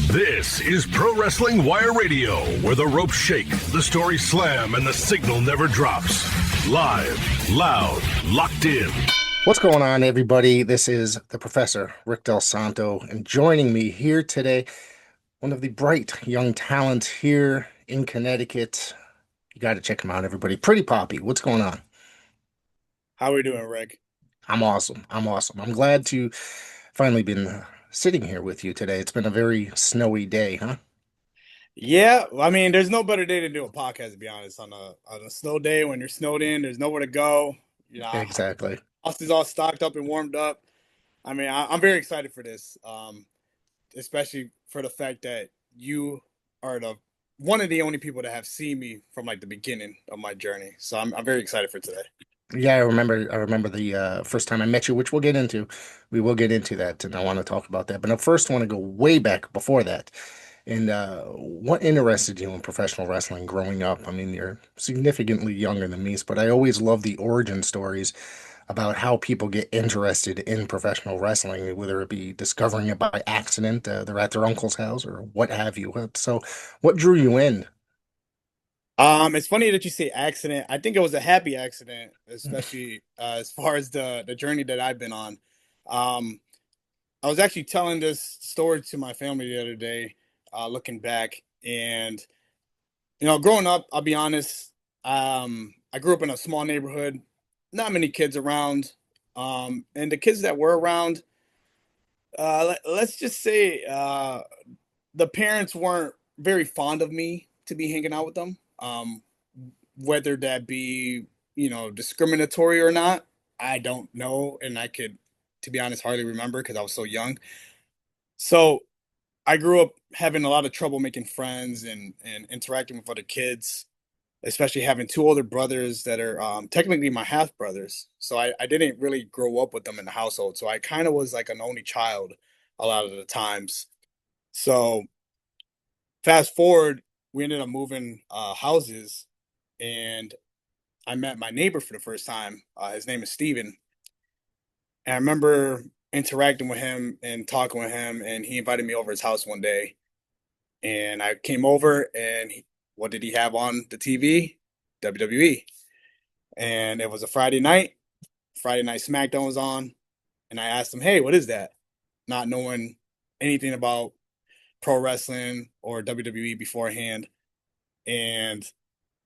This is Pro Wrestling Wire Radio, where the ropes shake, the stories slam, and the signal never drops. Live, loud, locked in. What's going on, everybody? This is the Professor, Rick Del Santo, and joining me here today, one of the bright young talent here in Connecticut. You got to check him out, everybody. Pretty Papi, what's going on? How are we doing, Rick? I'm awesome. I'm awesome. I'm glad to finally been sitting here with you today. It's been a very snowy day, huh? Yeah, I mean, there's no better day to do a podcast, to be honest. On a snow day when you're snowed in, there's nowhere to go. You know, Exactly. house is all stocked up and warmed up. I mean, I'm very excited for this, especially for the fact that you are the one of the only people that have seen me from like the beginning of my journey. So I'm very excited for today. Yeah, I remember the first time I met you, which we'll get into. We will get into that, and I want to talk about that. But I first want to go way back before that. And what interested you in professional wrestling growing up? I mean, you're significantly younger than me, but I always love the origin stories about how people get interested in professional wrestling, whether it be discovering it by accident, they're at their uncle's house, or what have you. So, what drew you in? It's funny that you say accident. I think it was a happy accident, especially as far as the journey that I've been on. Um, I was actually telling this story to my family the other day, looking back, and growing up, I'll be honest, I grew up in a small neighborhood, not many kids around, and the kids that were around, let's just say, the parents weren't very fond of me to be hanging out with them, whether that be discriminatory or not. I don't know, and I could, to be honest, hardly remember because I was so young. So I grew up having a lot of trouble making friends and interacting with other kids, especially having two older brothers that are technically my half brothers. So I didn't really grow up with them in the household. So I kind of was like an only child a lot of the times. So fast forward, we ended up moving houses, and I met my neighbor for the first time. His name is Steven. And I remember interacting with him and talking with him, and he invited me over his house one day. And I came over, and what did he have on the TV? WWE. And it was a Friday night. Friday Night SmackDown was on. And I asked him, hey, what is that? Not knowing anything about pro wrestling or WWE beforehand. And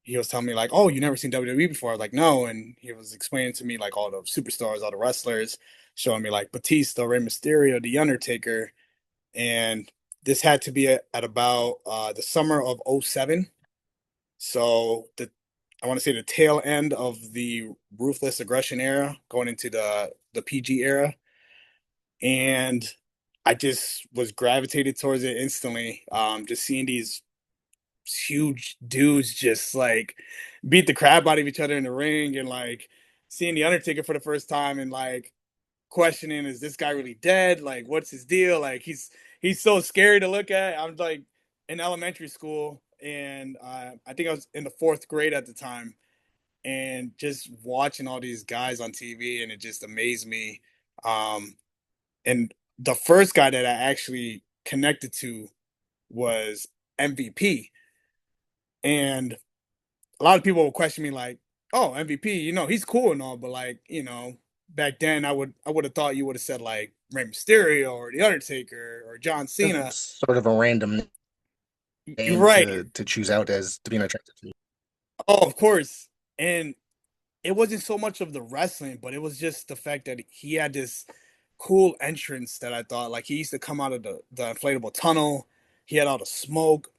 he was telling me, like, oh, you never seen WWE before? I was like, no. And he was explaining to me, like, all the superstars, all the wrestlers, showing me, like, Batista, Rey Mysterio, The Undertaker. And this had to be at about the summer of '07. So I want to say the tail end of the ruthless aggression era, going into the PG era, and I just was gravitated towards it instantly. Just seeing these huge dudes just like beat the crap out of each other in the ring, and like seeing the Undertaker for the first time, and like questioning, is this guy really dead? Like, what's his deal? Like, he's so scary to look at. I'm like in elementary school, and I think I was in the fourth grade at the time, and just watching all these guys on TV, and it just amazed me. And the first guy that I actually connected to was MVP, and a lot of people will question me like, "Oh, MVP, he's cool and all, but like, back then I would have thought you would have said like Rey Mysterio or The Undertaker or John Cena." Sort of a random You're name right. to choose out as to being attracted to. Oh, of course. And it wasn't so much of the wrestling, but it was just the fact that he had this cool entrance that I thought, like, he used to come out of the inflatable tunnel. He had all the smoke.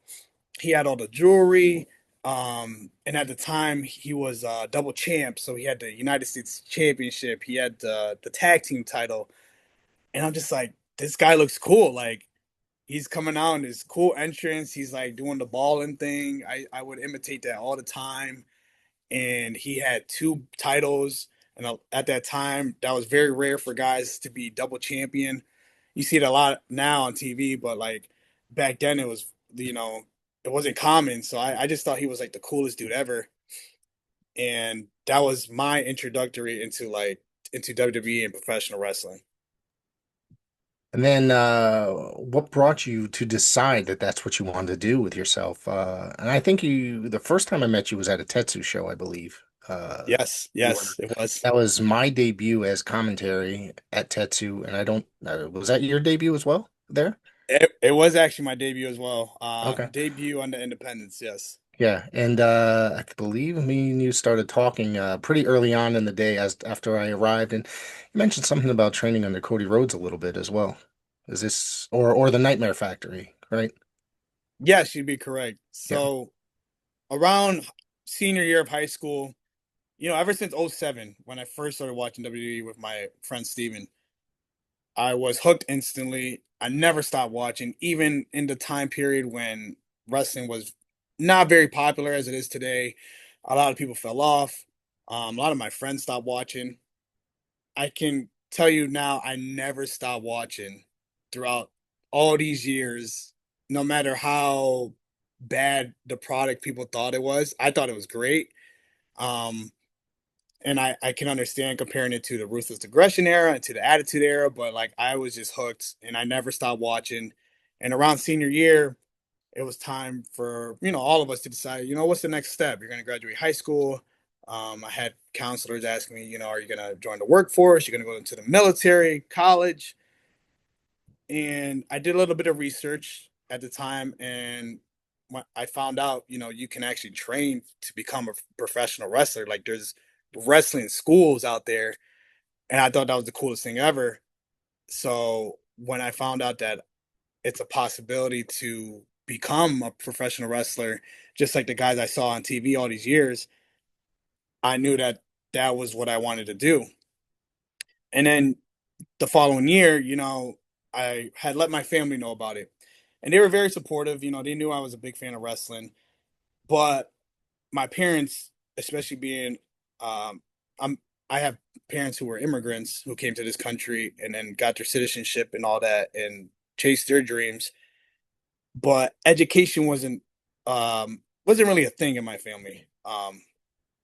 He had all the jewelry. And at the time he was double champ, so he had the United States Championship. He had the tag team title, and I'm just like, this guy looks cool. Like, he's coming out in his cool entrance. He's like doing the balling thing. I would imitate that all the time, and he had two titles. And at that time, that was very rare for guys to be double champion. You see it a lot now on TV, but like back then, it wasn't common. So I just thought he was like the coolest dude ever, and that was my introductory into into WWE and professional wrestling. And then, what brought you to decide that that's what you wanted to do with yourself? And I think the first time I met you was at a Tetsu show, I believe. Yes, You were, yes, it was. that was my debut as commentary at Tetsu, and I don't, was that your debut as well there? It was actually my debut as well. Okay. Debut under Independence, yes. Yeah, and I believe me and you started talking pretty early on in the day as after I arrived, and you mentioned something about training under Cody Rhodes a little bit as well. Is this or the Nightmare Factory, right? Yes, you'd be correct. Yeah. So around senior year of high school, ever since '07, when I first started watching WWE with my friend Steven, I was hooked instantly. I never stopped watching, even in the time period when wrestling was not very popular as it is today. A lot of people fell off. A lot of my friends stopped watching. I can tell you now, I never stopped watching throughout all these years, no matter how bad the product people thought it was. I thought it was great. Um, and I can understand comparing it to the ruthless aggression era and to the attitude era, but like I was just hooked and I never stopped watching. And around senior year, it was time for all of us to decide, what's the next step. You're going to graduate high school. I had counselors asking me, are you going to join the workforce? You're going to go into the military, college. And I did a little bit of research at the time, and I found out, you can actually train to become a professional wrestler. Like there's wrestling schools out there, and I thought that was the coolest thing ever. So when I found out that it's a possibility to become a professional wrestler, just like the guys I saw on TV all these years, I knew that that was what I wanted to do. And then the following year, I had let my family know about it. And they were very supportive. They knew I was a big fan of wrestling. But my parents, especially being, um, I'm, I have parents who were immigrants who came to this country and then got their citizenship and all that and chased their dreams. But education wasn't really a thing in my family.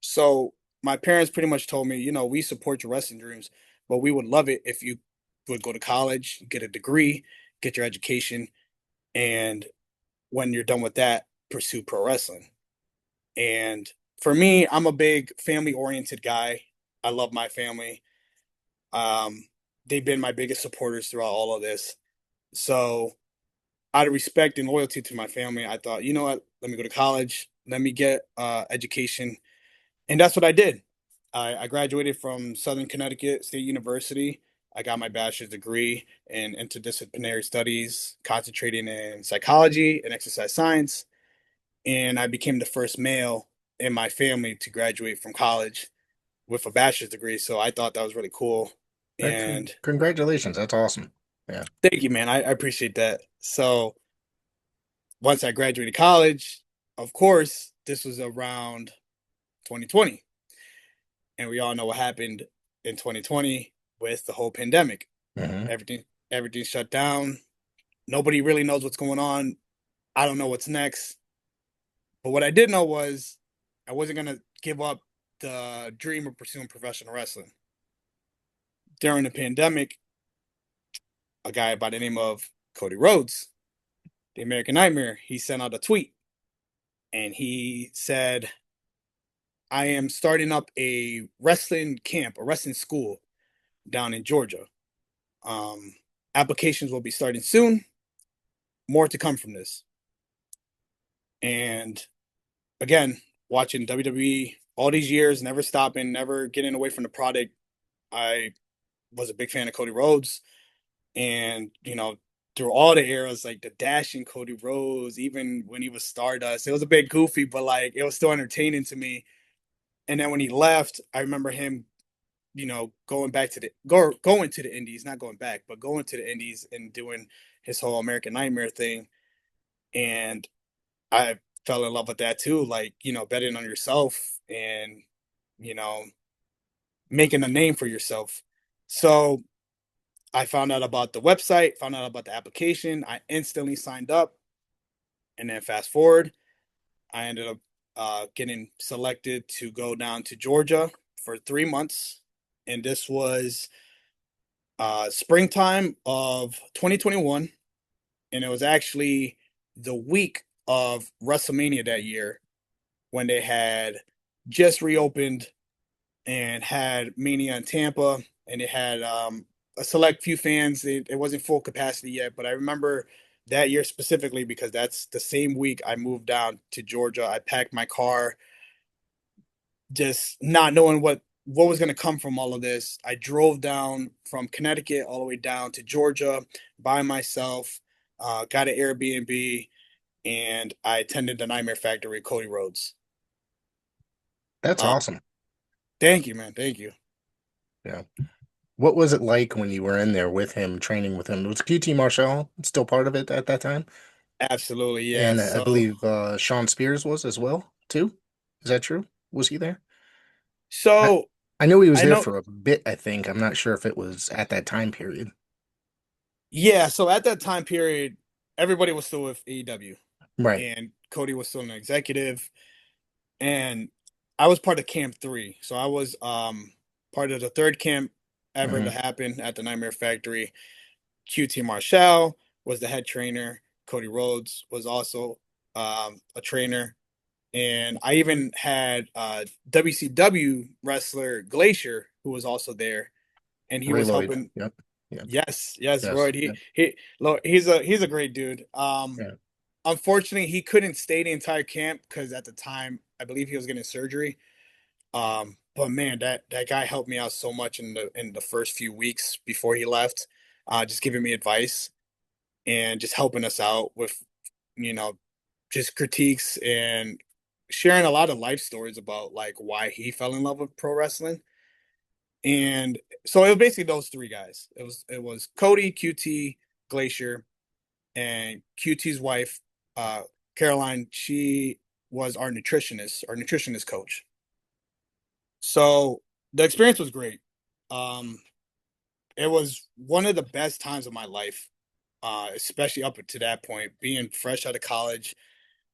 So my parents pretty much told me, we support your wrestling dreams, but we would love it if you would go to college, get a degree, get your education, and when you're done with that, pursue pro wrestling. And for me, I'm a big family oriented guy. I love my family. Um, they've been my biggest supporters throughout all of this. So out of respect and loyalty to my family, I thought, you know what, let me go to college, let me get education. And that's what I did. I graduated from Southern Connecticut State University. I got my bachelor's degree in interdisciplinary studies, concentrating in psychology and exercise science. And I became the first male in my family to graduate from college with a bachelor's degree. So I thought that was really cool. And Congratulations. That's awesome. Yeah. thank you, man. I appreciate that. So once I graduated college, of course, this was around 2020. And we all know what happened in 2020 with the whole pandemic. Hmm. Everything shut down. Nobody really knows what's going on. I don't know what's next. But what I did know was I wasn't gonna give up the dream of pursuing professional wrestling. During the pandemic, a guy by the name of Cody Rhodes, the American Nightmare, he sent out a tweet and he said, I am starting up a wrestling camp, a wrestling school down in Georgia. Um, Applications will be starting soon. More to come from this. And again, watching WWE all these years, never stopping, never getting away from the product. I was a big fan of Cody Rhodes. And, through all the eras, like the dashing Cody Rhodes, even when he was Stardust, it was a bit goofy, but like it was still entertaining to me. And then when he left, I remember him, going back to going to the Indies, not going back, but going to the Indies and doing his whole American Nightmare thing. And I fell in love with that too, like, betting on yourself and, you know, making a name for yourself. So I found out about the website, found out about the application. I instantly signed up. And then fast forward, I ended up getting selected to go down to Georgia for 3 months. And this was springtime of 2021, and it was actually the week of WrestleMania that year when they had just reopened and had Mania in Tampa, and it had a select few fans. It wasn't full capacity yet, but I remember that year specifically because that's the same week I moved down to Georgia. I packed my car, just not knowing what was going to come from all of this. I drove down from Connecticut all the way down to Georgia by myself, got an Airbnb, and I attended the Nightmare Factory, Cody Rhodes. That's Uh, awesome. Thank you, man. Thank you. Yeah. What was it like when you were in there with him, training with him? Was QT Marshall still part of it at that time? Absolutely, yeah. And I So, believe Sean Spears was as well, too. Is that true? Was he there? I, so I know he was I there know, for a bit, I think. I'm not sure if it was at that time period. yeah. So at that time period, everybody was still with AEW, Right. and Cody was still an executive, and I was part of Camp 3. So I was part of the third camp ever to Hmm. happen at the Nightmare Factory. QT Marshall was the head trainer. Cody Rhodes was also a trainer. And I even had WCW wrestler Glacier, who was also there, and he Ray was Lloyd. helping. Yep. Yep. Yes, Yes. Royd. He Yep. he look, he's a great dude. Yeah. Unfortunately, he couldn't stay the entire camp because at the time I believe he was getting surgery. But man, that guy helped me out so much in the first few weeks before he left, just giving me advice and just helping us out with, you know, just critiques and sharing a lot of life stories about like why he fell in love with pro wrestling. And so it was basically those three guys. It was Cody, QT, Glacier, and QT's wife, uh, Caroline. She was our nutritionist coach. So the experience was great. Um, it was one of the best times of my life, especially up to that point, being fresh out of college,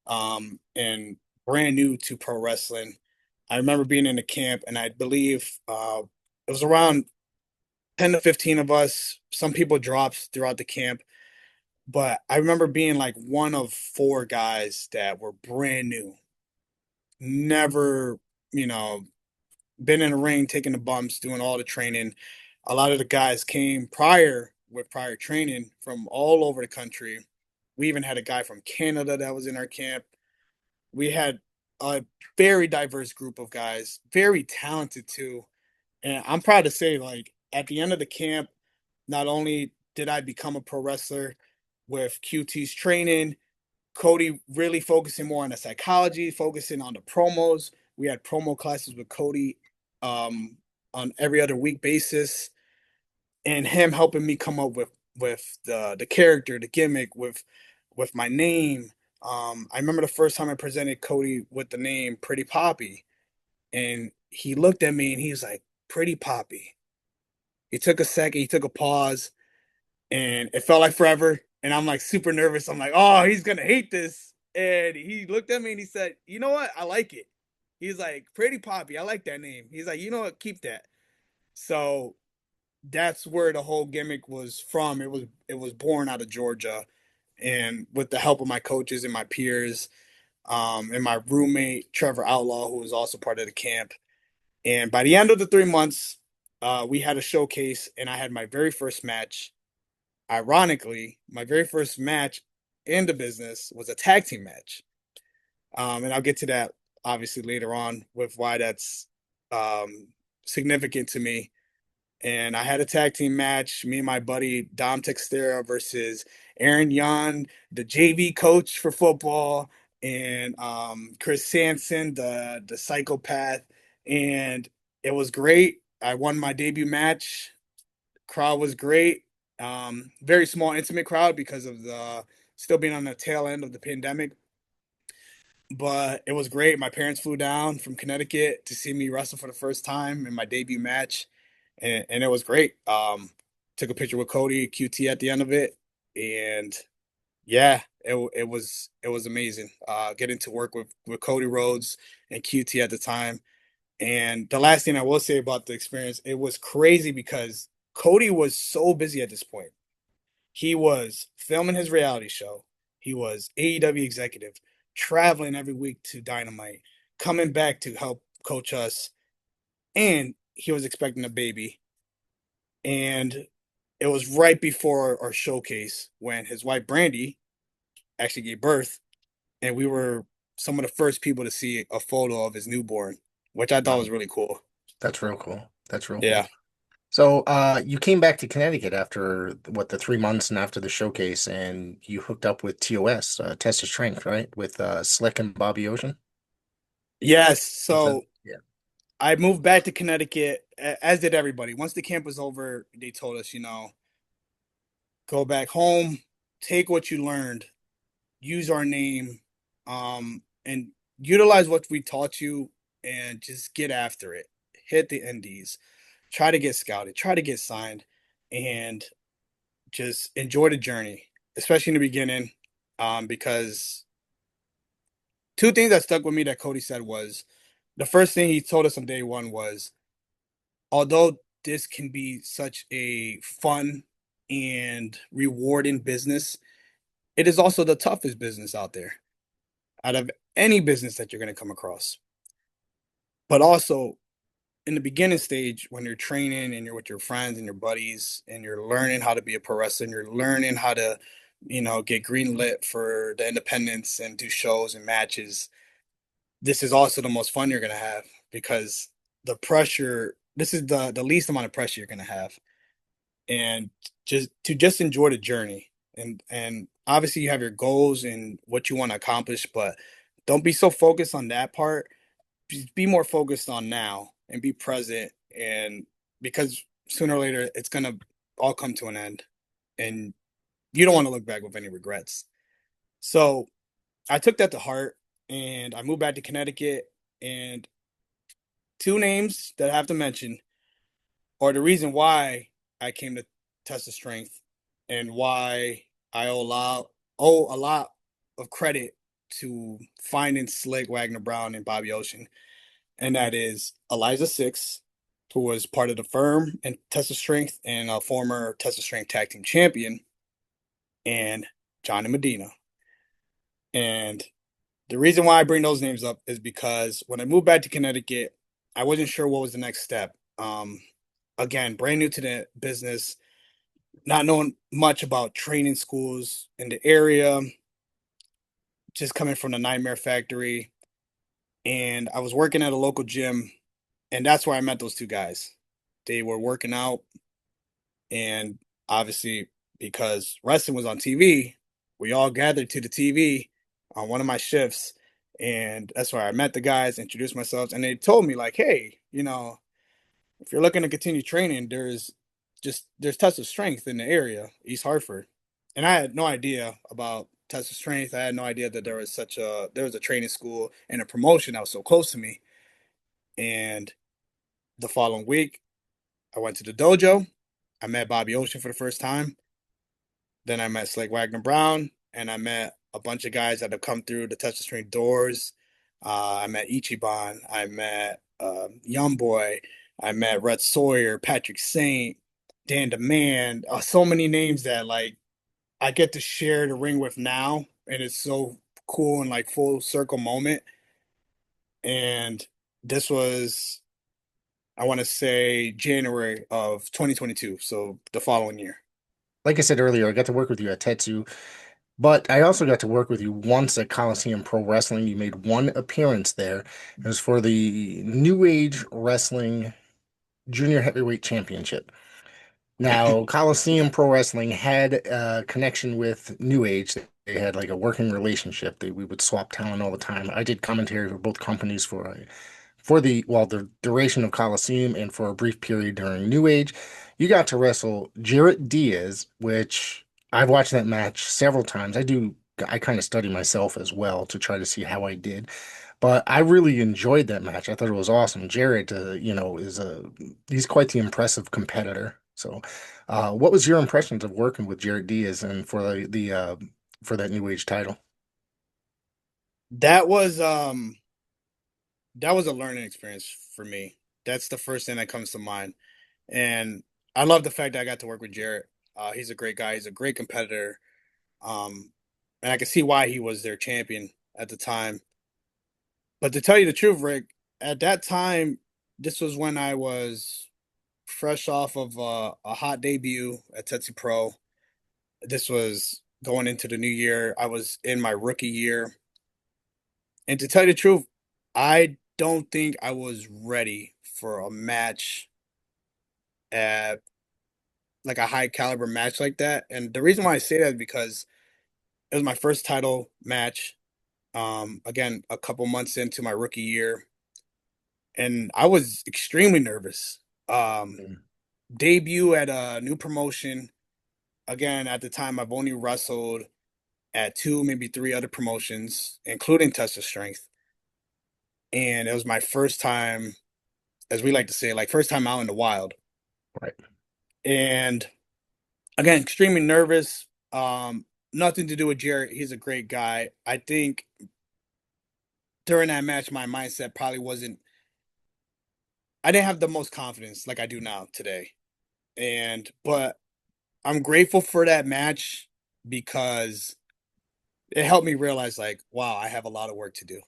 and brand new to pro wrestling. I remember being in the camp, and I believe it was around 10 to 15 of us. Some people dropped throughout the camp, but I remember being like one of four guys that were brand new, never, you know, been in the ring, taking the bumps, doing all the training. A lot of the guys came prior with prior training from all over the country. We even had a guy from Canada that was in our camp. We had a very diverse group of guys, very talented too. And I'm proud to say, like, at the end of the camp, not only did I become a pro wrestler with QT's training, Cody really focusing more on the psychology, focusing on the promos. We had promo classes with Cody um, on every other week basis, and him helping me come up with the character, the gimmick, with my name. I remember the first time I presented Cody with the name Pretty Papi, and he looked at me and he was like, "Pretty Papi." He took a second, he took a pause, and it felt like forever. And I'm like super nervous. I'm like, oh, he's gonna hate this. And he looked at me and he said, you know what? I like it. He's like, Pretty Poppy, I like that name. He's like, you know what? Keep that. So that's where the whole gimmick was from. It was born out of Georgia, and with the help of my coaches and my peers, and my roommate Trevor Outlaw, who was also part of the camp. And by the end of the 3 months, we had a showcase, and I had my very first match. Ironically, my very first match in the business was a tag team match. And I'll get to that obviously later on with why that's um, significant to me. And I had a tag team match, me and my buddy Dom Textera versus Aaron Young, the JV coach for football, and Chris Sanson, the psychopath. And it was great. I won my debut match. Crowd was great. Very small, intimate crowd because of the still being on the tail end of the pandemic. But it was great. My parents flew down from Connecticut to see me wrestle for the first time in my debut match, and it was great. Took a picture with Cody QT at the end of it, and yeah, it was amazing. Getting to work with Cody Rhodes and QT at the time. And the last thing I will say about the experience, it was crazy because Cody was so busy at this point. He was filming his reality show. He was AEW executive, traveling every week to Dynamite, coming back to help coach us, and he was expecting a baby. And it was right before our showcase when his wife Brandy actually gave birth, and we were some of the first people to see a photo of his newborn, which I thought Wow, was really cool. that's real cool. That's real cool. Yeah. So, you came back to Connecticut after what, the 3 months and after the showcase, and you hooked up with TOS, Test of Strength, right? With Slick and Bobby Ocean. Yes. Is that, So yeah. I moved back to Connecticut, as did everybody. Once the camp was over, they told us, go back home, take what you learned, use our name, and utilize what we taught you, and just get after it. Hit the indies, try to get scouted, try to get signed, and just enjoy the journey, especially in the beginning. Because two things that stuck with me that Cody said was the first thing he told us on day one was, although this can be such a fun and rewarding business, it is also the toughest business out there, out of any business that you're going to come across. But also, in the beginning stage, when you're training and you're with your friends and your buddies and you're learning how to be a pro wrestler and you're learning how to, get green lit for the independents and do shows and matches, this is also the most fun you're going to have, because this is the least amount of pressure you're going to have. And just enjoy the journey, and obviously you have your goals and what you want to accomplish, but don't be so focused on that part. Just be more focused on now and be present, and because sooner or later it's going to all come to an end, and you don't want to look back with any regrets. So I took that to heart, and I moved back to Connecticut. And two names that I have to mention or the reason why I came to Test of Strength, and why I owe a lot of credit to finding Slyck, Wagner Brown, and Bobby Ocean. And that is Eliza Six, who was part of the firm and Test of Strength and a former Test of Strength tag team champion, and Johnny Medina. And the reason why I bring those names up is because when I moved back to Connecticut, I wasn't sure what was the next step. Again, brand new to the business, not knowing much about training schools in the area, just coming from the Nightmare Factory. And I was working at a local gym, and that's where I met those two guys. They were working out, and obviously, because wrestling was on TV, we all gathered to the TV on one of my shifts. And that's where I met the guys, introduced myself, and they told me, like, hey, if you're looking to continue training, there's Test of Strength in the area, East Hartford. And I had no idea about Test of Strength. I had no idea that there was a training school and a promotion that was so close to me. And the following week, I went to the dojo. I met Bobby Ocean for the first time. Then I met Slyck Wagner Brown, and I met a bunch of guys that have come through the Test of Strength doors. I met Ichiban. I met Young Boy. I met Red Sawyer, Patrick Saint, Dan Demand. So many names that, like, I get to share the ring with now, and it's so cool and like full circle moment. And this was, I want to say, January of 2022, so the following year. Like I said earlier, I got to work with you at Tetsu, but I also got to work with you once at Coliseum Pro Wrestling. You made one appearance there. It was for the New Age Wrestling Junior Heavyweight Championship. Now, Coliseum Pro Wrestling had a connection with New Age. They had like a working relationship. We would swap talent all the time. I did commentary for both companies for the duration of Coliseum and for a brief period during New Age. You got to wrestle Jarret Diaz, which I've watched that match several times. I kind of study myself as well to try to see how I did. But I really enjoyed that match. I thought it was awesome. Jarrett, he's quite the impressive competitor. So, what was your impressions of working with Jarret Diaz and for for that New Age title? That was that was a learning experience for me. That's the first thing that comes to mind. And I love the fact that I got to work with Jarret. He's a great guy. He's a great competitor. And I can see why he was their champion at the time. But to tell you the truth, Rick, at that time, this was when I was fresh off of a hot debut at Tetsu Pro. This was going into the new year. I was in my rookie year. And to tell you the truth, I don't think I was ready for a match at like a high caliber match like that. And the reason why I say that is because it was my first title match. Again, a couple months into my rookie year, and I was extremely nervous. Um, Mm. Debut at a new promotion. Again, at the time, I've only wrestled at two, maybe three other promotions, including Test of Strength. And it was my first time, as we like to say, like first time out in the wild. Right. And again, extremely nervous. Nothing to do with Jarret. He's a great guy. I think during that match, my mindset probably wasn't. I didn't have the most confidence like I do now today. But I'm grateful for that match because it helped me realize, like, wow, I have a lot of work to do.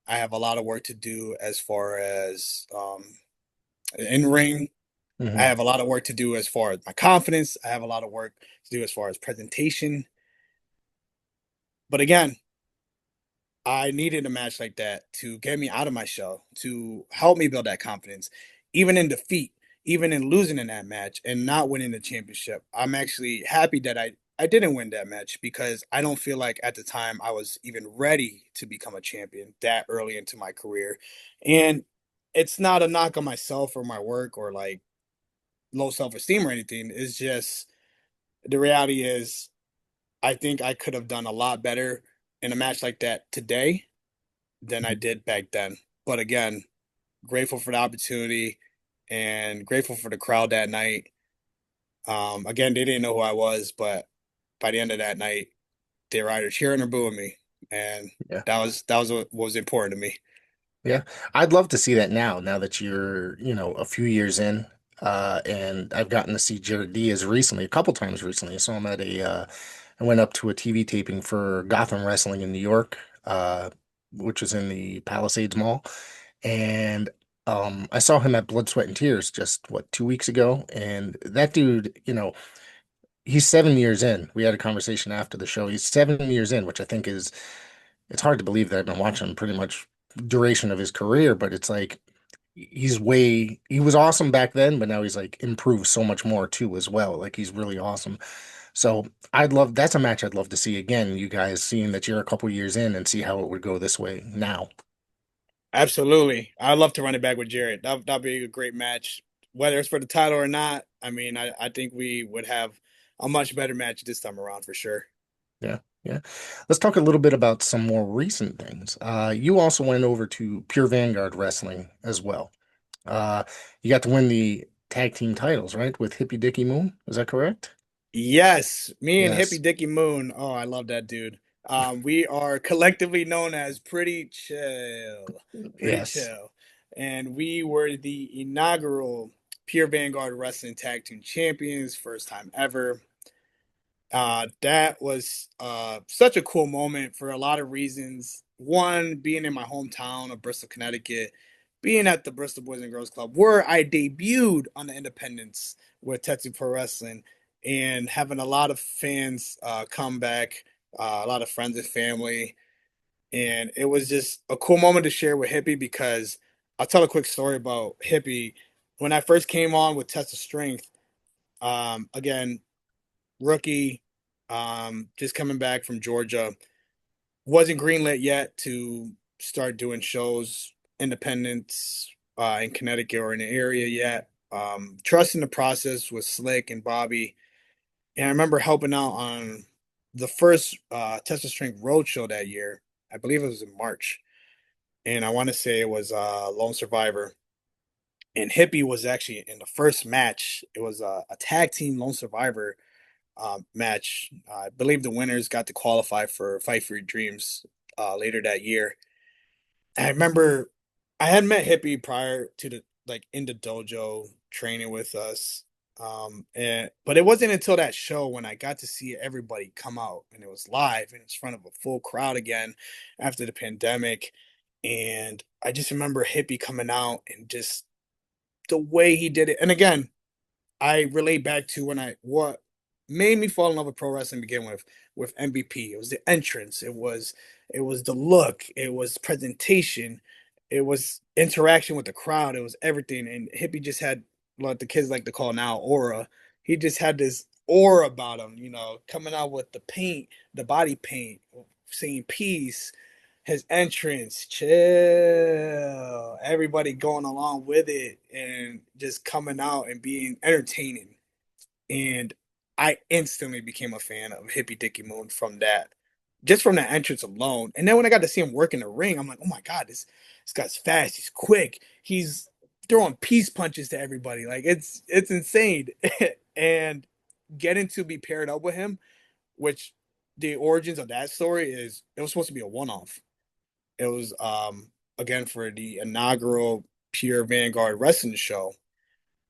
I have a lot of work to do as far as in ring. I Hmm. have a lot of work to do as far as my confidence. I have a lot of work to do as far as presentation. But again, I needed a match like that to get me out of my shell, to help me build that confidence, even in defeat, even in losing in that match and not winning the championship. I'm actually happy that I didn't win that match because I don't feel like at the time I was even ready to become a champion that early into my career. And it's not a knock on myself or my work or like low self esteem or anything. It's just the reality is I think I could have done a lot better in a match like that today than I did back then. But again, grateful for the opportunity and grateful for the crowd that night. Again, they didn't know who I was, but by the end of that night, they were either cheering or booing me, and Yeah. that was what was important to me. Yeah. I'd love to see that now that you're, a few years in. And I've gotten to see Jarret Diaz recently, a couple times recently. I saw him I went up to a TV taping for Gotham Wrestling in New York, which was in the Palisades Mall. And I saw him at Blood, Sweat, and Tears just, 2 weeks ago. And that dude, he's 7 years in. We had a conversation after the show. He's 7 years in, which I think it's hard to believe that I've been watching him pretty much duration of his career, but it's like he was awesome back then, but now he's like improved so much more too as well. Like he's really awesome. So that's a match I'd love to see again, you guys seeing that you're a couple years in and see how it would go this way now. Absolutely, I'd love to run it back with Jarret. That'd be a great match, whether it's for the title or not. I mean, I think we would have a much better match this time around for sure. Yeah, yeah. Let's talk a little bit about some more recent things. You also went over to Pure Vanguard Wrestling as well. You got to win the tag team titles, right? With Hippy Dicky Moon. Is that correct? Yes, me and Hippy Yes. Dicky Moon. Oh, I love that dude. We are collectively known as Pretty Yes. Chill, and we were the inaugural Pure Vanguard Wrestling Tag Team Champions, first time ever. That was such a cool moment for a lot of reasons. One, being in my hometown of Bristol, Connecticut, being at the Bristol Boys and Girls Club, where I debuted on the Independents with Tetsu Pro Wrestling, and having a lot of fans come back, a lot of friends and family. And it was just a cool moment to share with Hippie because I'll tell a quick story about Hippie. When I first came on with Test of Strength, again, rookie, just coming back from Georgia, wasn't greenlit yet to start doing shows, independents in Connecticut or in the area yet. Trusting the process with Slyck and Bobby, and I remember helping out on the first Test of Strength Road show that year. I believe it was in March, and I want to say it was Lone Survivor. And Hippie was actually in the first match. It was a tag team Lone Survivor match. I believe the winners got to qualify for Fight for Your Dreams later that year. And I remember I had met Hippie prior to the like in the dojo training with us. And but it wasn't until that show when I got to see everybody come out and it was live and it's in front of a full crowd again after the pandemic. And I just remember Hippie coming out and just the way he did it. And again, I relate back to when I what made me fall in love with pro wrestling to begin with MVP. It was the entrance, it was the look, it was presentation, it was interaction with the crowd, it was everything. And Hippie just had what the kids like to call now aura. He just had this aura about him, coming out with the paint, the body paint, saying peace, his entrance, chill, everybody going along with it and just coming out and being entertaining. And I instantly became a fan of Hippy Dicky Moon from that, just from that entrance alone. And then when I got to see him work in the ring, I'm like, oh my God, this guy's fast, he's quick, he's throwing peace punches to everybody. Like it's insane. And getting to be paired up with him, which the origins of that story is it was supposed to be a one-off. It was again for the inaugural Pure Vanguard wrestling show,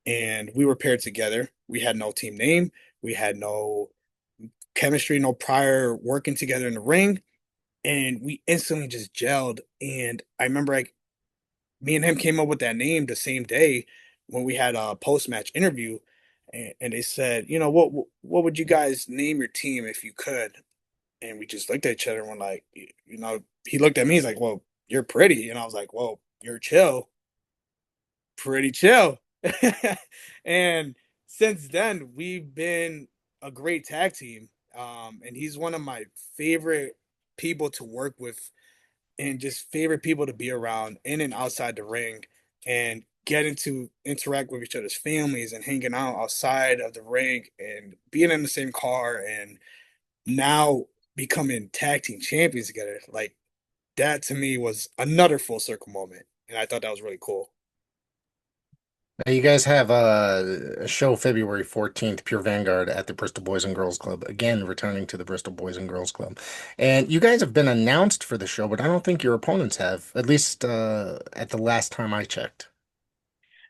and we were paired together. We had no team name, we had no chemistry, no prior working together in the ring, and we instantly just gelled. And I remember like me and him came up with that name the same day when we had a post match interview, and they said, what would you guys name your team if you could? And we just looked at each other and we're like, he looked at me, he's like, well, you're pretty. And I was like, well, you're chill, pretty chill. And since then, we've been a great tag team. And he's one of my favorite people to work with and just favorite people to be around in and outside the ring and getting to interact with each other's families and hanging out outside of the ring and being in the same car and now becoming tag team champions together. Like that to me was another full circle moment. And I thought that was really cool. Now, you guys have a show February 14th, Pure Vanguard at the Bristol Boys and Girls Club. Again, returning to the Bristol Boys and Girls Club. And you guys have been announced for the show, but I don't think your opponents have, at least at the last time I checked.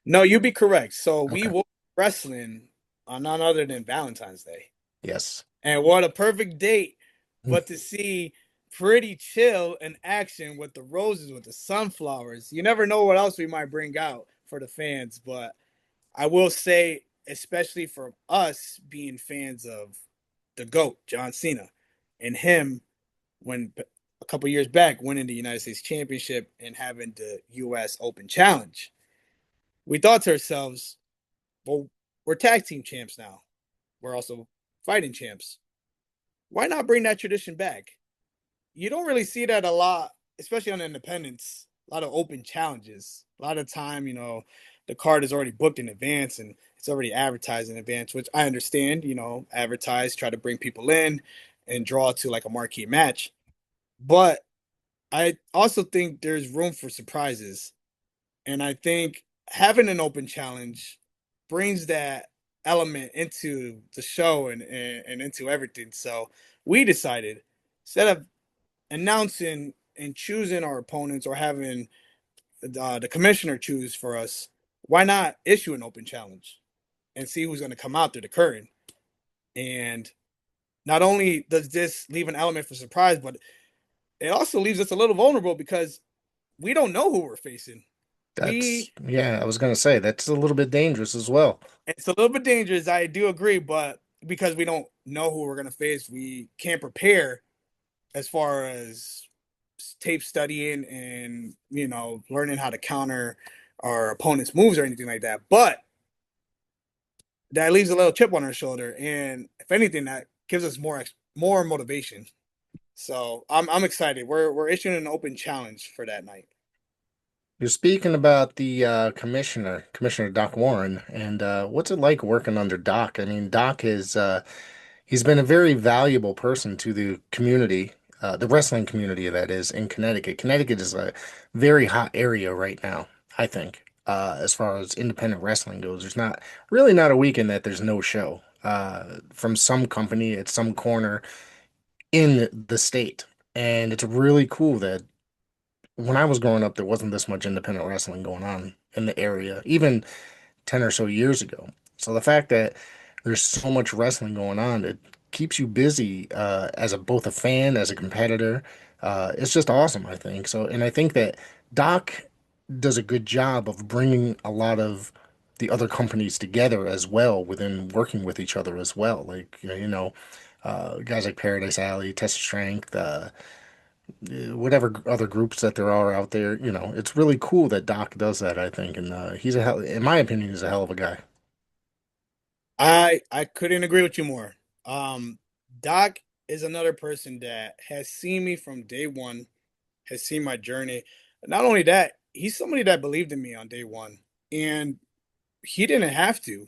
No, you'd be correct. So we Okay. will be wrestling on none other than Valentine's Day. Yes. And what a perfect date, but to see Pretty Chill in action with the roses, with the sunflowers. You never know what else we might bring out for the fans, but I will say, especially for us being fans of the GOAT, John Cena, and him when a couple years back winning the United States Championship and having the US Open Challenge. We thought to ourselves, well, we're tag team champs now. We're also fighting champs. Why not bring that tradition back? You don't really see that a lot, especially on independents. A lot of open challenges. A lot of time, the card is already booked in advance and it's already advertised in advance, which I understand, advertise, try to bring people in and draw to like a marquee match. But I also think there's room for surprises. And I think having an open challenge brings that element into the show and into everything. So we decided instead of announcing and choosing our opponents or having the commissioner choose for us, why not issue an open challenge and see who's going to come out through the curtain? And not only does this leave an element for surprise, but it also leaves us a little vulnerable because we don't know who we're facing. That's, yeah, I was going to say that's a little bit dangerous as well. It's a little bit dangerous, I do agree, but because we don't know who we're going to face, we can't prepare as far as tape studying and learning how to counter our opponent's moves or anything like that. But that leaves a little chip on our shoulder, and if anything, that gives us more motivation. So I'm excited. We're issuing an open challenge for that night. You're speaking about the Commissioner Doc Warren, and what's it like working under Doc? I mean, Doc is he's been a very valuable person to the community, the wrestling community that is in Connecticut. Connecticut is a very hot area right now, I think, as far as independent wrestling goes. There's not a weekend that there's no show from some company at some corner in the state. And it's really cool that when I was growing up, there wasn't this much independent wrestling going on in the area, even 10 or so years ago. So the fact that there's so much wrestling going on, it keeps you busy as a both a fan, as a competitor. It's just awesome, I think. So, and I think that Doc does a good job of bringing a lot of the other companies together as well within working with each other as well. Like, guys like Paradise Alley, Test of Strength, whatever other groups that there are out there. It's really cool that Doc does that, I think. And he's in my opinion, he's a hell of a guy. I couldn't agree with you more. Um, Doc is another person that has seen me from day one, has seen my journey. Not only that, he's somebody that believed in me on day one, and he didn't have to.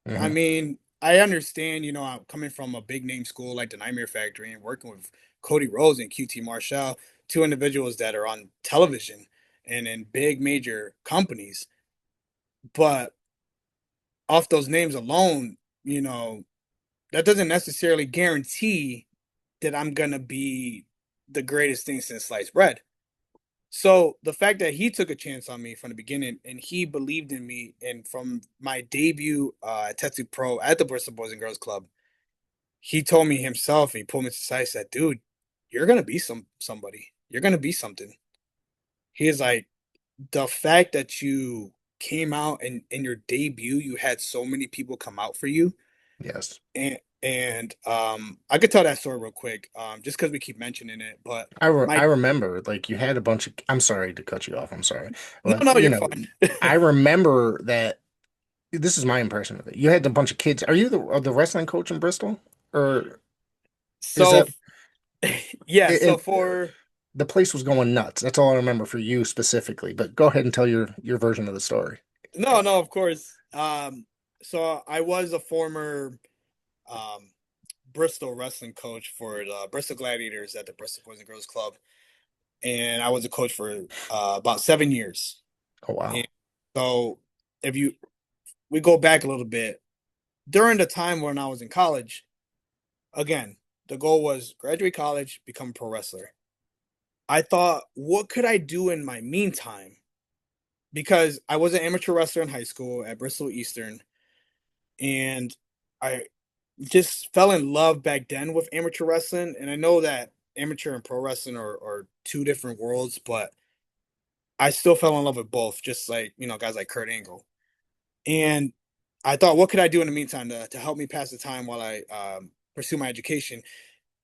I Hmm. mean, I understand, I'm coming from a big name school like the Nightmare Factory and working with Cody Rhodes and QT Marshall, two individuals that are on television and in big major companies. But off those names alone, that doesn't necessarily guarantee that I'm gonna be the greatest thing since sliced bread. So the fact that he took a chance on me from the beginning and he believed in me, and from my debut at Tetsu Pro at the Bristol Boys and Girls Club, he told me himself, and he pulled me to the side, said, "Dude, you're gonna be somebody. You're gonna be something." He is like, the fact that you came out and in your debut, you had so many people come out for you, Yes. and I could tell that story real quick, just because we keep mentioning it. But I my remember like you had a bunch of I'm sorry to cut you off. I'm sorry. no, But no, you're fine. I remember that this is my impression of it. You had a bunch of kids. Are you the wrestling coach in Bristol? Or is So that yeah, so it, for the place was going nuts. That's all I remember for you specifically. But go ahead and tell your version of the story. no, no, of course. So I was a former um Bristol wrestling coach for the Bristol Gladiators at the Bristol Boys and Girls Club, and I was a coach for about 7 years. Oh wow. And so if you we go back a little bit, during the time when I was in college, again, the goal was graduate college, become a pro wrestler. I thought, what could I do in my meantime? Because I was an amateur wrestler in high school at Bristol Eastern, and I just fell in love back then with amateur wrestling. And I know that amateur and pro wrestling are two different worlds, but I still fell in love with both, just like, guys like Kurt Angle. And I thought, what could I do in the meantime to help me pass the time while I pursue my education?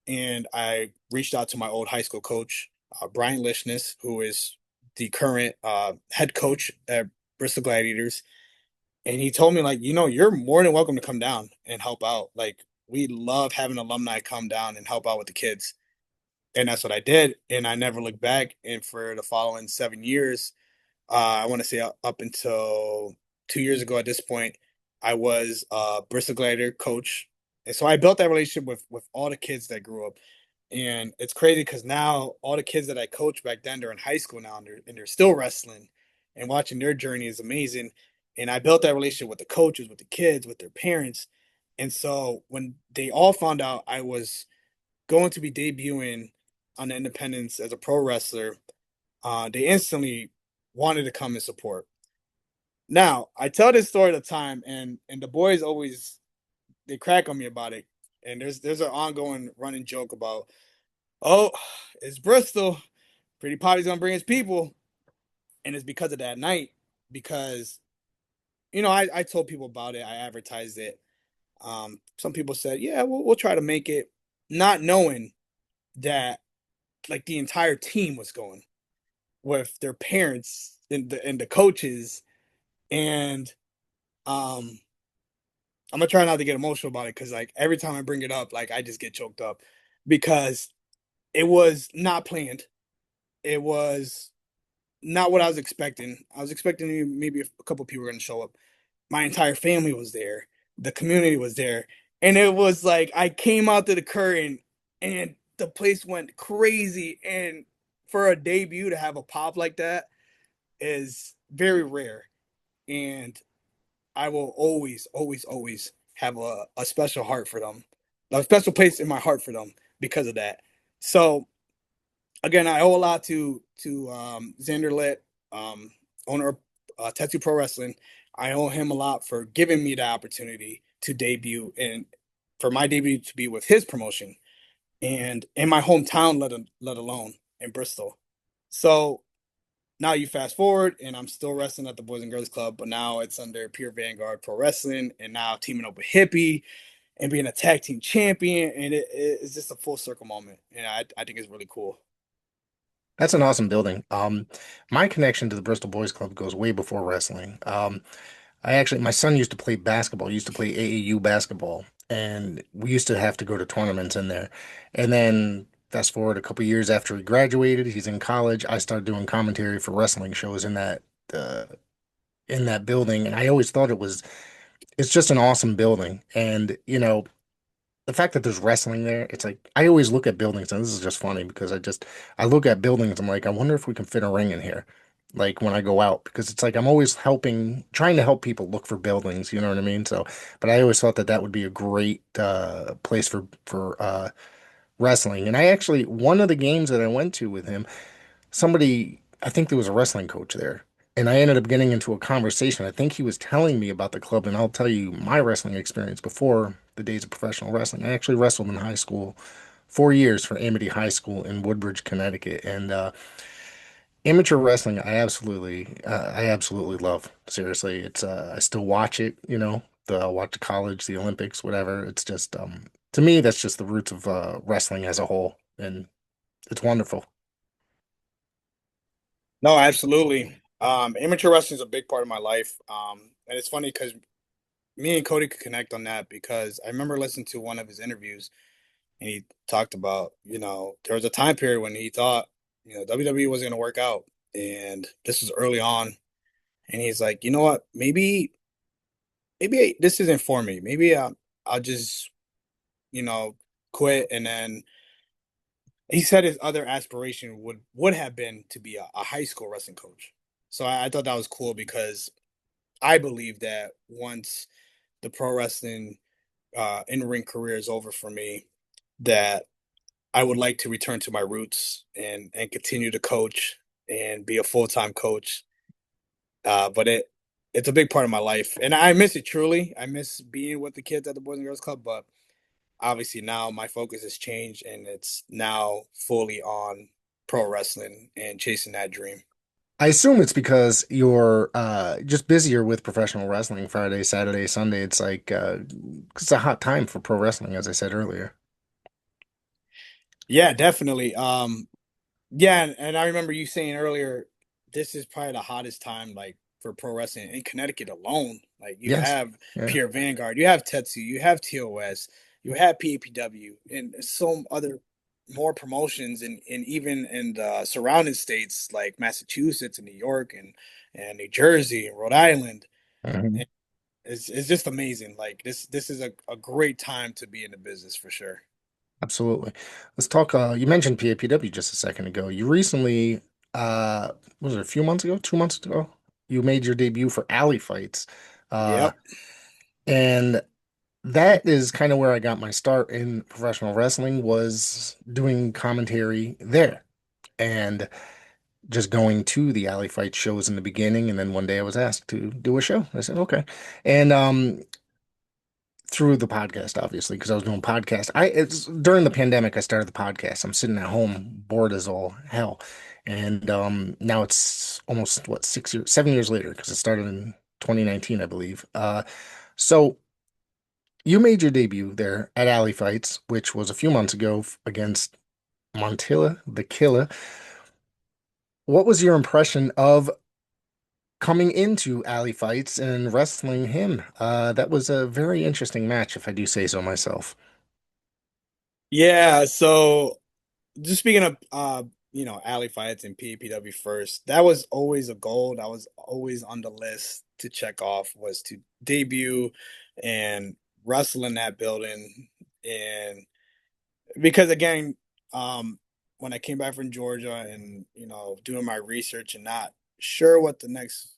And I reached out to my old high school coach, Brian Lishness, who is the current head coach at Bristol Gladiators. And he told me, like, you're more than welcome to come down and help out. Like, we love having alumni come down and help out with the kids. And that's what I did. And I never looked back. And for the following 7 years, I want to say up until 2 years ago at this point, I was a Bristol Gladiator coach. And so I built that relationship with all the kids that grew up. And it's crazy because now all the kids that I coached back then, they're in high school now, and they're still wrestling, and watching their journey is amazing. And I built that relationship with the coaches, with the kids, with their parents. And so when they all found out I was going to be debuting on the independents as a pro wrestler, they instantly wanted to come and support. Now, I tell this story at the time, and the boys always, they crack on me about it. And there's an ongoing running joke about, oh, it's Bristol. Pretty Papi's gonna bring his people, and it's because of that night. Because I told people about it, I advertised it. Some people said, yeah, we'll try to make it, not knowing that like the entire team was going with their parents and the coaches. And um I'm gonna try not to get emotional about it, because like every time I bring it up, like I just get choked up, because it was not planned. It was not what I was expecting. I was expecting maybe a couple people were gonna show up. My entire family was there. The community was there. And it was like I came out to the curtain and the place went crazy. And for a debut to have a pop like that is very rare. And I will always, always, always have a special heart for them, a special place in my heart for them because of that. So again, I owe a lot to Xander Litt, owner of Tattoo Pro Wrestling. I owe him a lot for giving me the opportunity to debut and for my debut to be with his promotion and in my hometown, let alone in Bristol. So now you fast forward, and I'm still wrestling at the Boys and Girls Club, but now it's under Pure Vanguard Pro Wrestling, and now teaming up with Hippy and being a tag team champion, and it's just a full circle moment, and I think it's really cool. That's an awesome building. My connection to the Bristol Boys Club goes way before wrestling. My son used to play basketball, used to play AAU basketball, and we used to have to go to tournaments in there. And then fast forward a couple years after he graduated, he's in college. I started doing commentary for wrestling shows uh, in that building, and I always thought it's just an awesome building. And the fact that there's wrestling there, it's like I always look at buildings, and this is just funny because I look at buildings, I'm like, I wonder if we can fit a ring in here, like when I go out, because it's like I'm always trying to help people look for buildings, you know what I mean? So, but I always thought that that would be a great place for wrestling. And I actually one of the games that I went to with him, somebody, I think there was a wrestling coach there. And I ended up getting into a conversation. I think he was telling me about the club, and I'll tell you my wrestling experience before the days of professional wrestling. I actually wrestled in high school 4 years for Amity High School in Woodbridge, Connecticut. And amateur wrestling, I absolutely love. Seriously, it's I still watch it. I'll watch the college, the Olympics, whatever. It's just to me, that's just the roots of wrestling as a whole, and it's wonderful. No, absolutely. Amateur wrestling is a big part of my life. And it's funny because me and Cody could connect on that because I remember listening to one of his interviews and he talked about, there was a time period when he thought, WWE wasn't going to work out. And this was early on. And he's like, you know what? Maybe this isn't for me. Maybe I'll just, you know, quit. And then he said his other aspiration would have been to be a high school wrestling coach. So I thought that was cool because I believe that once the pro wrestling in ring career is over for me, that I would like to return to my roots and continue to coach and be a full time coach. But it's a big part of my life, and I miss it truly. I miss being with the kids at the Boys and Girls Club, but obviously now my focus has changed, and it's now fully on pro wrestling and chasing that dream. I assume it's because you're just busier with professional wrestling Friday, Saturday, Sunday. It's like it's a hot time for pro wrestling, as I said earlier. Yeah, definitely. Yeah, and I remember you saying earlier, this is probably the hottest time, like for pro wrestling in Connecticut alone. Like you Yes. have Yeah. Pure Vanguard, you have Tetsu, you have TOS, you have PAPW, and some other more promotions, and even in the surrounding states like Massachusetts and New York and New Jersey and Rhode Island. Mhm. And it's just amazing. Like this is a great time to be in the business for sure. Absolutely. Let's talk. You mentioned PAPW just a second ago. You recently, uh, was it a few months ago, 2 months ago? You made your debut for Alley Fights. Uh, Yep. and that is kind of where I got my start in professional wrestling was doing commentary there. And just going to the Alley Fight shows in the beginning, and then one day I was asked to do a show. I said, okay. And through the podcast, obviously, because I was doing podcast. It's during the pandemic I started the podcast. I'm sitting at home, bored as all hell. And now it's almost what 6 years, 7 years later, because it started in 2019, I believe. So you made your debut there at Alley Fights, which was a few months ago against Montilla the Killer. What was your impression of coming into Alley Fights and wrestling him? That was a very interesting match, if I do say so myself. Yeah, so just speaking of alley fights and PPW first, that was always a goal. That was always on the list to check off was to debut and wrestle in that building. And because again, um, when I came back from Georgia and doing my research and not sure what the next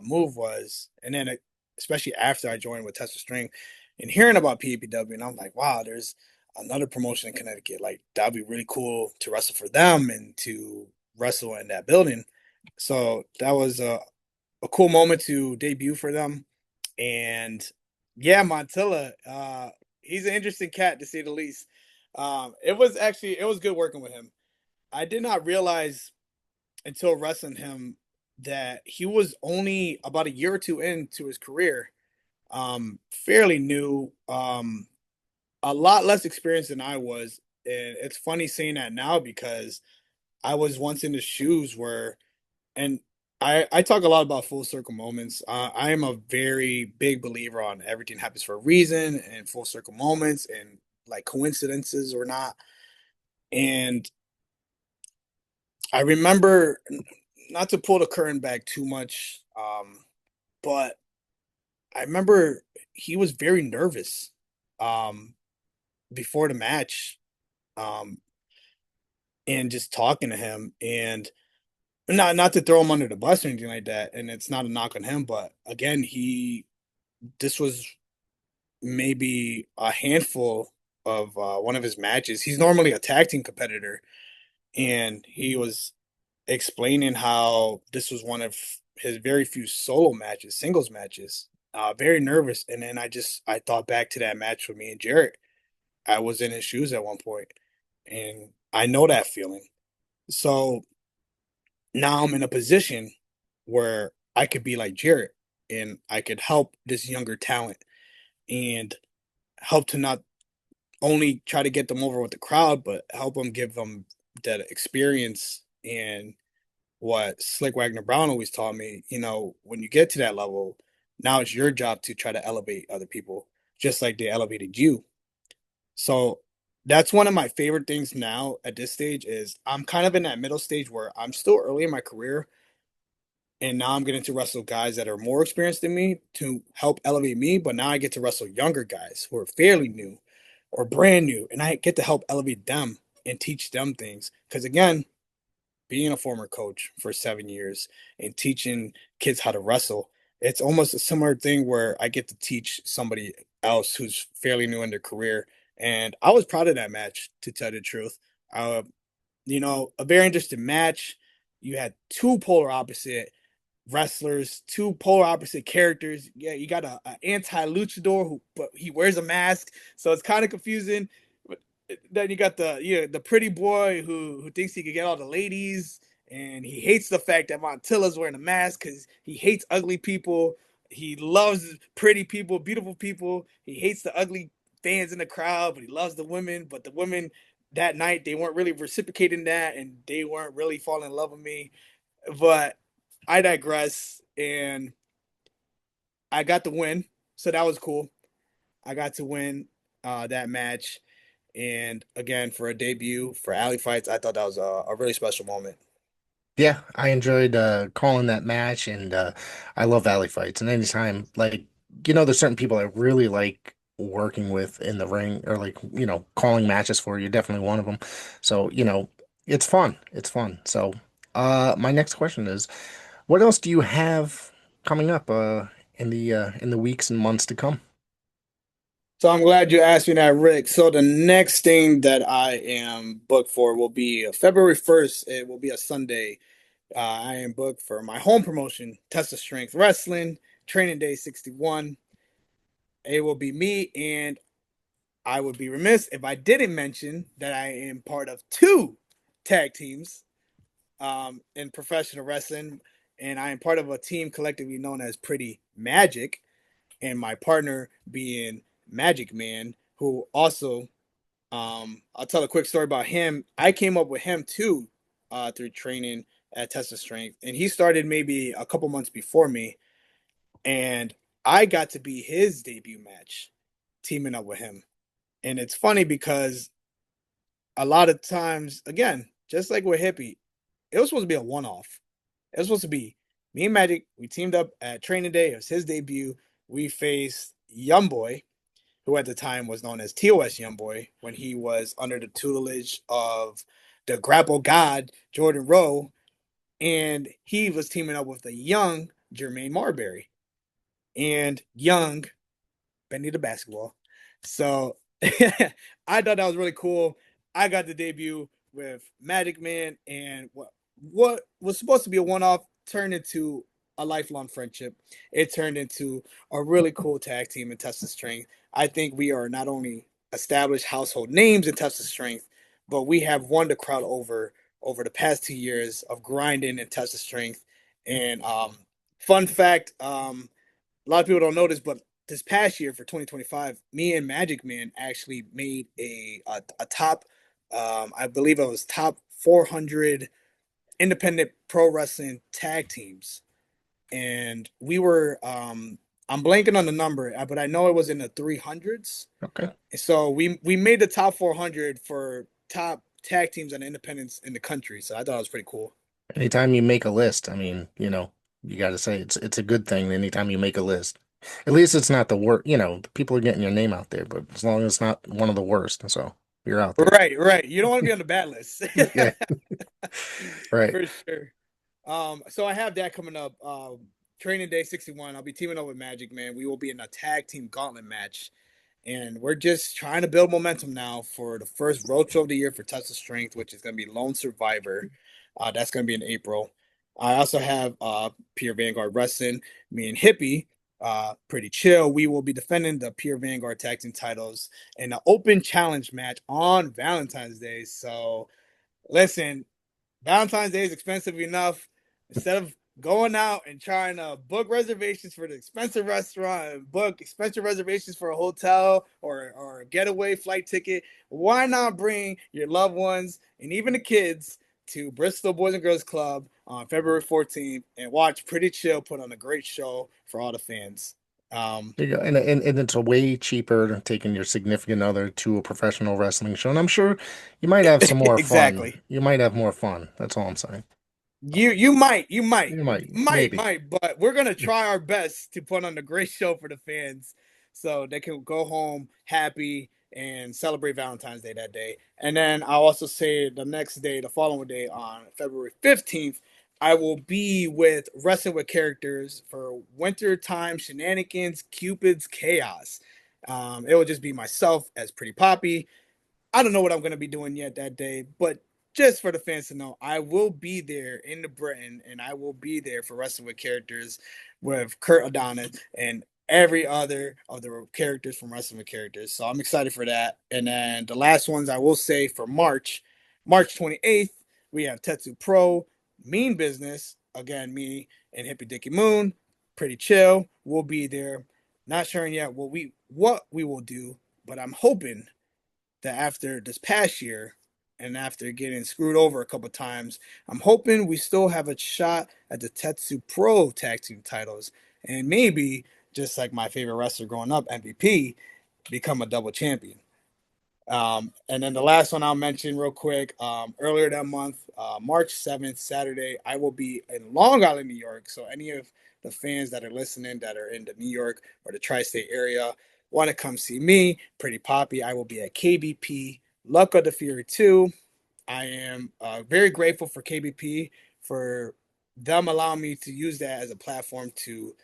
move was, and then especially after I joined with Teat of Strength and hearing about PPW, and I'm like, wow, there's another promotion in Connecticut. Like that'd be really cool to wrestle for them and to wrestle in that building. So that was a cool moment to debut for them. And yeah, Montilla, he's an interesting cat to say the least. It was good working with him. I did not realize until wrestling him that he was only about a year or two into his career. Fairly new, a lot less experienced than I was. And it's funny saying that now because I was once in his shoes where, and I talk a lot about full circle moments. I am a very big believer on everything happens for a reason and full circle moments and like coincidences or not. And I remember, not to pull the curtain back too much, but I remember he was very nervous um, before the match, um, and just talking to him, and not to throw him under the bus or anything like that. And it's not a knock on him, but again, this was maybe a handful of one of his matches. He's normally a tag team competitor, and he was explaining how this was one of his very few solo matches, singles matches. Very nervous, and then I thought back to that match with me and Jarret. I was in his shoes at one point, and I know that feeling. So now I'm in a position where I could be like Jarret, and I could help this younger talent and help to not only try to get them over with the crowd, but help them give them that experience and what Slick Wagner Brown always taught me, when you get to that level, now it's your job to try to elevate other people, just like they elevated you. So that's one of my favorite things now at this stage is I'm kind of in that middle stage where I'm still early in my career. And now I'm getting to wrestle guys that are more experienced than me to help elevate me. But now I get to wrestle younger guys who are fairly new or brand new. And I get to help elevate them and teach them things. Because again, being a former coach for 7 years and teaching kids how to wrestle, it's almost a similar thing where I get to teach somebody else who's fairly new in their career. And I was proud of that match, to tell the truth. Uh, a very interesting match. You had two polar opposite wrestlers, two polar opposite characters. Yeah, you got a anti luchador but he wears a mask, so it's kind of confusing. But then you got the pretty boy who thinks he could get all the ladies, and he hates the fact that Montilla's wearing a mask because he hates ugly people. He loves pretty people, beautiful people. He hates the ugly fans in the crowd, but he loves the women. But the women that night, they weren't really reciprocating that, and they weren't really falling in love with me. But I digress, and I got the win, so that was cool. I got to win that match, and again for a debut for Alley Fights, I thought that was a really special moment. Yeah, I enjoyed calling that match, and I love Valley fights. And anytime, like, there's certain people I really like working with in the ring, or like, calling matches for. You're definitely one of them. So, it's fun. It's fun. So, my next question is, what else do you have coming up in the weeks and months to come? So I'm glad you asked me that, Rick. So the next thing that I am booked for will be February 1st. It will be a Sunday. I am booked for my home promotion, Test of Strength Wrestling, Training Day 61. It will be me, and I would be remiss if I didn't mention that I am part of two tag teams in professional wrestling, and I am part of a team collectively known as Pretty Magic, and my partner being Magic Man, who also, I'll tell a quick story about him. I came up with him too through training at Test of Strength, and he started maybe a couple months before me, and I got to be his debut match, teaming up with him. And it's funny because a lot of times, again, just like with Hippie, it was supposed to be a one-off. It was supposed to be me and Magic. We teamed up at Training Day. It was his debut. We faced Young Boy, who at the time was known as TOS Young Boy, when he was under the tutelage of the Grapple God, Jordan Rowe, and he was teaming up with the young Jermaine Marbury and young Benny the Basketball. So I thought that was really cool. I got the debut with Magic Man, and what was supposed to be a one-off turned into a lifelong friendship. It turned into a really cool tag team in Teat of Strength. I think we are not only established household names in Teat of Strength, but we have won the crowd over the past 2 years of grinding in Teat of Strength. And fun fact, a lot of people don't know this, but this past year for 2025, me and Magic Man actually made a top, I believe it was top 400 independent pro wrestling tag teams, and we were I'm blanking on the number, but I know it was in the 300s. Okay. So we made the top 400 for top tag teams and independents in the country. So I thought it was pretty cool. Anytime you make a list, I mean, you got to say it's a good thing anytime you make a list. At least it's not the worst, people are getting your name out there, but as long as it's not one of the worst, so you're out there. Right, right. You don't want to be on the bad list. Yeah, right. For sure. So I have that coming up. Training Day 61. I'll be teaming up with Magic Man. We will be in a tag team gauntlet match. And we're just trying to build momentum now for the first road show of the year for Teat of Strength, which is going to be Lone Survivor. That's going to be in April. I also have Pure Vanguard Wrestling. Me and Hippy, pretty chill. We will be defending the Pure Vanguard tag team titles in an open challenge match on Valentine's Day. So listen, Valentine's Day is expensive enough. Instead of going out and trying to book reservations for the expensive restaurant and book expensive reservations for a hotel or a getaway flight ticket, why not bring your loved ones and even the kids to Bristol Boys and Girls Club on February 14th and watch Pretty Chill put on a great show for all the fans. There you go. And it's a way cheaper than taking your significant other to a professional wrestling show. And I'm sure you might have some more fun. Exactly. You might have more fun. That's all I'm saying. You might, You might, might, maybe. might, but we're gonna try our best to put on a great show for the fans, so they can go home happy and celebrate Valentine's Day that day. And then I'll also say the next day, the following day on February 15th, I will be with Wrestling with Characters for Wintertime Shenanigans, Cupid's Chaos. It will just be myself as Pretty Papi. I don't know what I'm going to be doing yet that day, but just for the fans to know, I will be there in the Britain and I will be there for Wrestling with Characters with Kurt Adonis and every other of the characters from Wrestling with Characters. So I'm excited for that. And then the last ones I will say for March 28th, we have Tetsu Pro, Mean Business. Again, me and Hippy Dicky Moon, pretty chill. We'll be there. Not sure yet what we will do, but I'm hoping that after this past year and after getting screwed over a couple times, I'm hoping we still have a shot at the Tetsu Pro tag team titles and maybe just like my favorite wrestler growing up, MVP, become a double champion. And then the last one I'll mention real quick, earlier that month, March 7th, Saturday, I will be in Long Island, New York. So any of the fans that are listening that are in the New York or the tri-state area want to come see me, Pretty Papi, I will be at KBP, Luck of the Fury 2. I am very grateful for KBP for them allowing me to use that as a platform to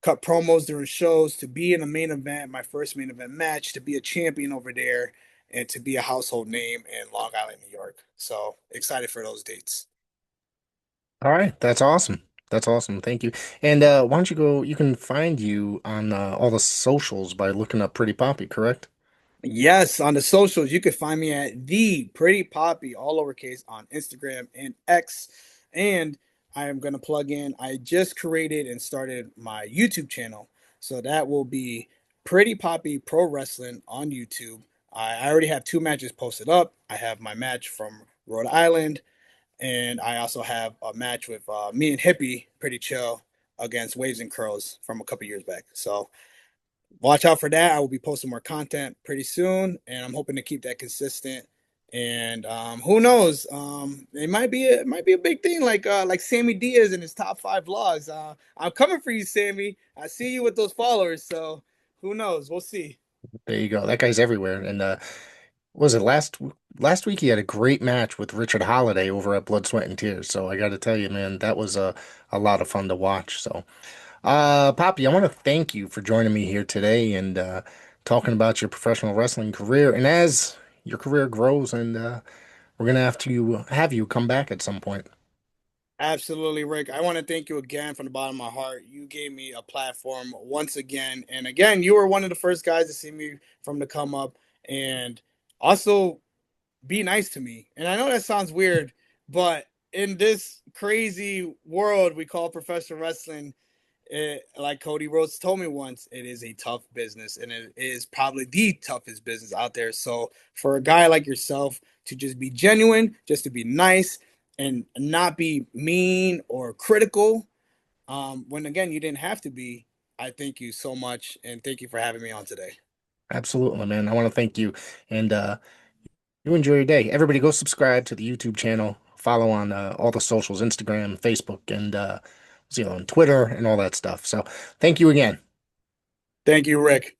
cut promos during shows, to be in a main event, my first main event match, to be a champion over there, and to be a household name in Long Island, New York. So excited for those dates. All right. That's awesome. That's awesome. Thank you. And why don't you go? You can find you on all the socials by looking up Pretty Poppy, correct? Yes, on the socials, you can find me at the Pretty Poppy, all lowercase, on Instagram and X. And I am going to plug in. I just created and started my YouTube channel, so that will be Pretty Poppy Pro Wrestling on YouTube. I already have 2 matches posted up. I have my match from Rhode Island, and I also have a match with me and Hippy, pretty chill, against Waves and Curls from a couple years back. So watch out for that. I will be posting more content pretty soon, and I'm hoping to keep that consistent. And who knows? It might be a big thing like Sammy Diaz in his top 5 vlogs. I'm coming for you, Sammy. I see you with those followers, so who knows? We'll see. There you go. That guy's everywhere. And was it last week he had a great match with Richard Holiday over at Blood, Sweat, and Tears. So I got to tell you, man, that was a lot of fun to watch. So, Poppy, I want to thank you for joining me here today and talking about your professional wrestling career. And as your career grows, and we're gonna have to have you come back at some point. Absolutely, Rick. I want to thank you again from the bottom of my heart. You gave me a platform once again. And again, you were one of the first guys to see me from the come up and also be nice to me. And I know that sounds weird, but in this crazy world we call professional wrestling, like Cody Rhodes told me once, it is a tough business and it is probably the toughest business out there. So for a guy like yourself to just be genuine, just to be nice and not be mean or critical, when again you didn't have to be, I thank you so much and thank you for having me on today. Absolutely, man. I want to thank you, and you enjoy your day. Everybody, go subscribe to the YouTube channel. Follow on all the socials, Instagram, Facebook, and on Twitter and all that stuff. So, thank you again. Thank you, Rick.